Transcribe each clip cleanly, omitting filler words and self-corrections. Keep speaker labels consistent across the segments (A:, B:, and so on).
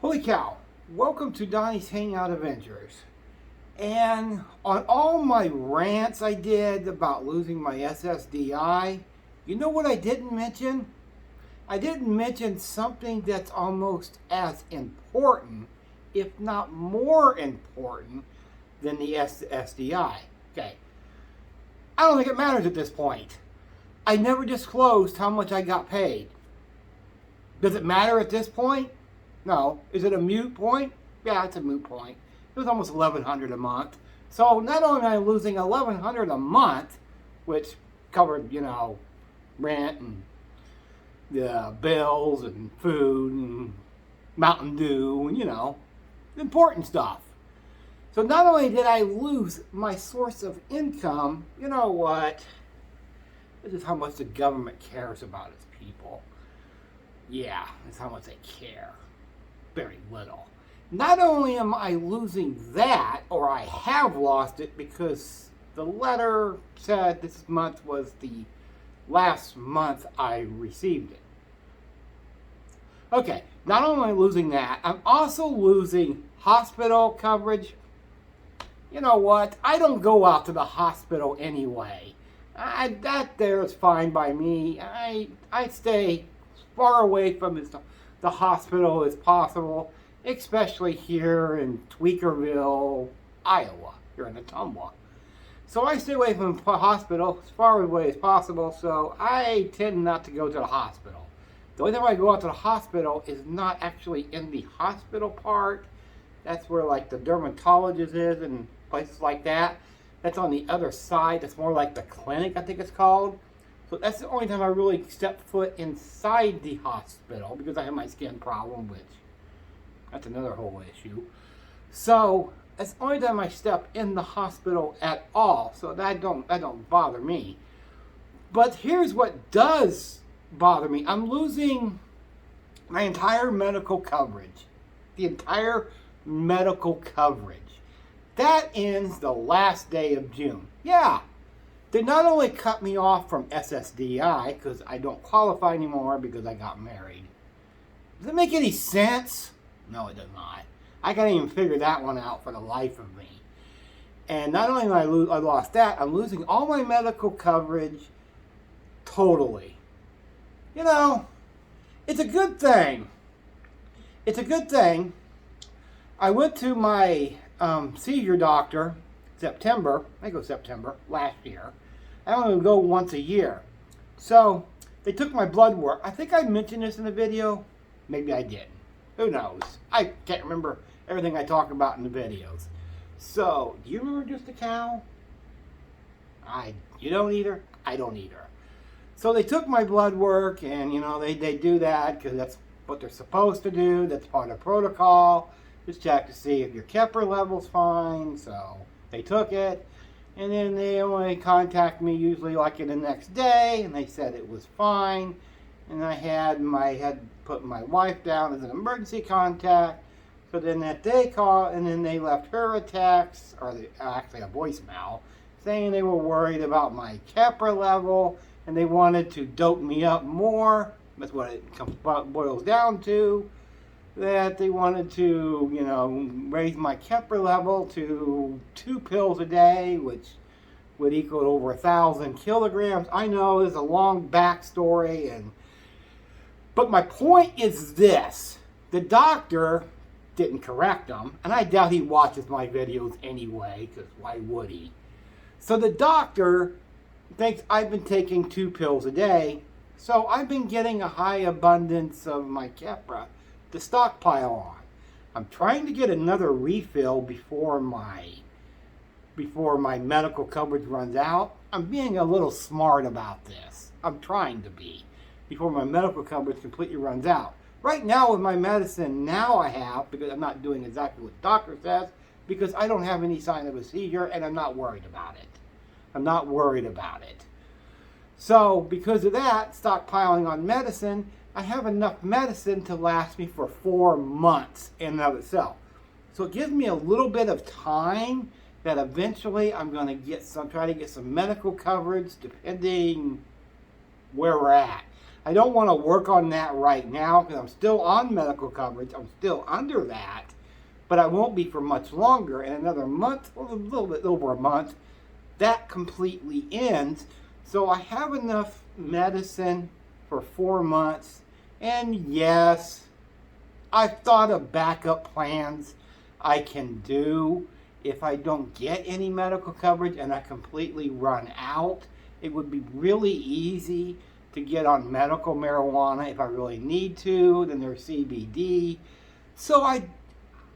A: Holy cow! Welcome to Donnie's Hangout Adventures. And on all my rants I did about losing my SSDI, you know what I didn't mention? I didn't mention something that's almost as important, if not more important, than the SSDI. Okay. I don't think it matters at this point. I never disclosed how much I got paid. Does it matter at this point? No. Is it a moot point? Yeah, it's a moot point. It was almost $1,100 a month. So not only am I losing $1,100 a month, which covered, rent and the bills and food and Mountain Dew and, important stuff. So not only did I lose my source of income, you know what? This is how much the government cares about its people. Yeah, that's how much they care. Very little. Not only am I losing that, or I have lost it because the letter said this month was the last month I received it. Okay, not only am I losing that, I'm also losing hospital coverage. You know what? I don't go out to the hospital anyway. That there is fine by me. I stay far away from the hospital as possible, especially here in Tweakerville, Iowa, here in Ottumwa. So I stay away from the hospital as far away as possible, so I tend not to go to the hospital. The only time I go out to the hospital is not actually in the hospital part. That's where like the dermatologist is and places like that. That's on the other side. That's more like the clinic, I think it's called. So that's the only time I really step foot inside the hospital because I have my skin problem, which that's another whole issue. So that's the only time I step in the hospital at all. So that don't bother me. But here's what does bother me. I'm losing my entire medical coverage. The entire medical coverage. That ends the last day of June. Yeah. They not only cut me off from SSDI because I don't qualify anymore because I got married. Does it make any sense? No, it does not. I can't even figure that one out for the life of me. And not only am I lost that, I'm losing all my medical coverage totally. It's a good thing. It's a good thing. I went to my seizure doctor September last year. I only go once a year. So they took my blood work. I think I mentioned this in the video. Maybe I didn't. Who knows? I can't remember everything I talk about in the videos. So, do you remember Just a Cow? You don't either? I don't either. So they took my blood work and, they do that because that's what they're supposed to do. That's part of protocol. Just check to see if your Kepler level's fine. So they took it, and then they only contact me usually like in the next day, and they said it was fine. And I had put my wife down as an emergency contact. So then that day called, and then they left her a text, or actually a voicemail, saying they were worried about my Kepler level, and they wanted to dope me up more. That's what it boils down to. That they wanted to, raise my Kepler level to 2 pills a day, which would equal over 1,000 kilograms. I know there's a long backstory, but my point is this. The doctor didn't correct them, and I doubt he watches my videos anyway, because why would he? So the doctor thinks I've been taking 2 pills a day, so I've been getting a high abundance of my Keppra to stockpile on. I'm trying to get another refill before my medical coverage runs out. I'm being a little smart about this. I'm trying to be before my medical coverage completely runs out. Right now with my medicine, now I have, because I'm not doing exactly what the doctor says, because I don't have any sign of a seizure and I'm not worried about it. I'm not worried about it. So because of that, stockpiling on medicine, I have enough medicine to last me for 4 months in and of itself. So it gives me a little bit of time that eventually I'm going to try to get some medical coverage depending where we're at. I don't want to work on that right now because I'm still on medical coverage. I'm still under that, but I won't be for much longer. In another month, or a little bit over a month, that completely ends. So I have enough medicine for 4 months. And yes, I've thought of backup plans I can do if I don't get any medical coverage and I completely run out. It would be really easy to get on medical marijuana if I really need to. Then there's CBD. So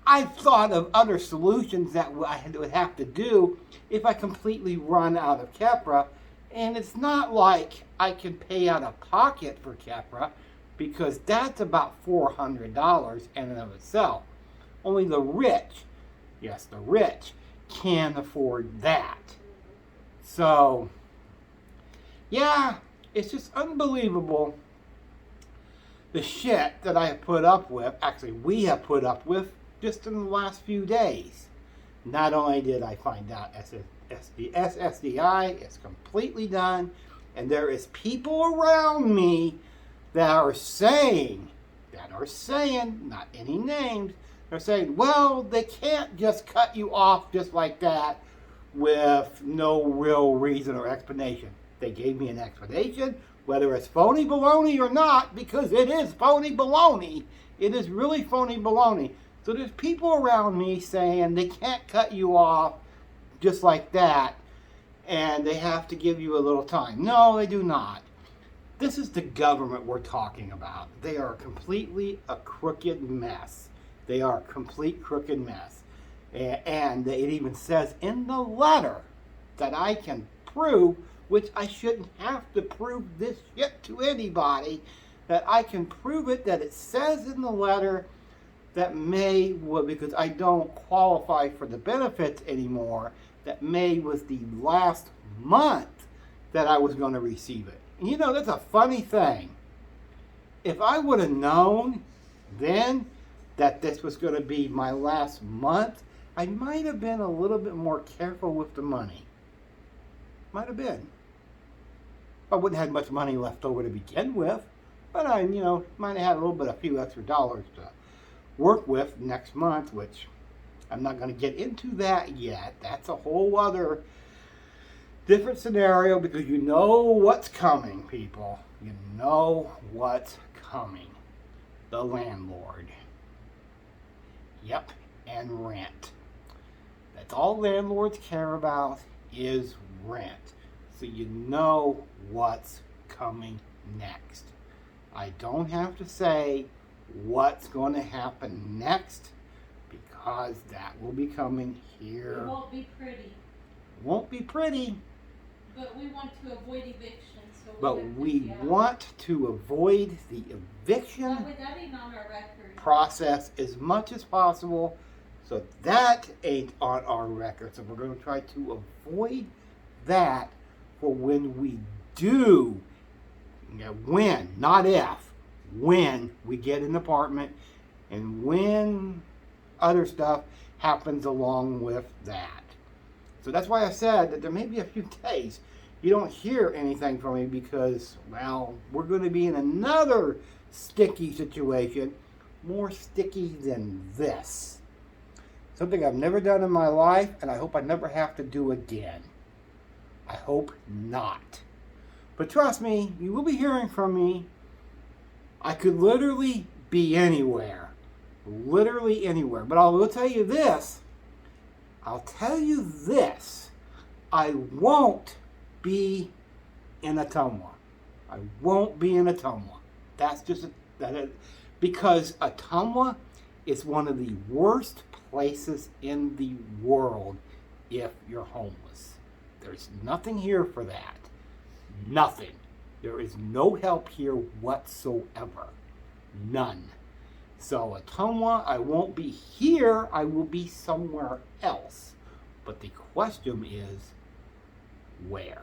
A: I've thought of other solutions that I would have to do if I completely run out of Keppra. And it's not like I can pay out of pocket for Keppra because that's about $400 in and of itself. Only the rich, yes, the rich can afford that. So, yeah, it's just unbelievable the shit that I have put up with, actually we have put up with just in the last few days. Not only did I find out SSDI is completely done, and there is people around me that are saying, not any names, they're saying, well, they can't just cut you off just like that with no real reason or explanation. They gave me an explanation, whether it's phony baloney or not, because it is phony baloney. It is really phony baloney. So there's people around me saying they can't cut you off just like that, and they have to give you a little time. No, they do not. This is the government we're talking about. They are completely a crooked mess. They are a complete crooked mess. And it even says in the letter that I can prove, which I shouldn't have to prove this shit to anybody, that I can prove it, that it says in the letter that May, because I don't qualify for the benefits anymore, that May was the last month that I was going to receive it. And you know, that's a funny thing. If I would have known then that this was going to be my last month, I might have been a little bit more careful with the money. Might have been. I wouldn't have had much money left over to begin with, but I, might have had a few extra dollars to work with next month, which I'm not going to get into that yet. That's a whole other different scenario because you know what's coming, people. You know what's coming. The landlord. Yep, and rent. That's all landlords care about is rent. So you know what's coming next. I don't have to say what's going to happen next because that will be coming here.
B: It won't be pretty.
A: Won't be pretty.
B: But we want to avoid eviction. So
A: but we want to avoid the eviction
B: that ain't on our record.
A: process as much as possible. So that ain't on our record. So we're going to try to avoid that for when we do, when, not if, when we get an apartment and when other stuff happens along with that. So that's why I said that there may be a few days you don't hear anything from me because, well, we're going to be in another sticky situation, more sticky than this. Something I've never done in my life, and I hope I never have to do again. I hope not. But trust me, you will be hearing from me. I could literally be anywhere. Literally anywhere. But I will tell you this. I won't be in Ottumwa. I won't be in Ottumwa. That's just because Ottumwa is one of the worst places in the world if you're homeless. There's nothing here for that. Nothing. There is no help here whatsoever. None. So Ottumwa, I won't be here. I will be somewhere else. But the question is, where?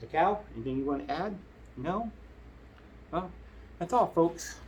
A: Mr. Cow, anything you want to add? No? Well, that's all, folks.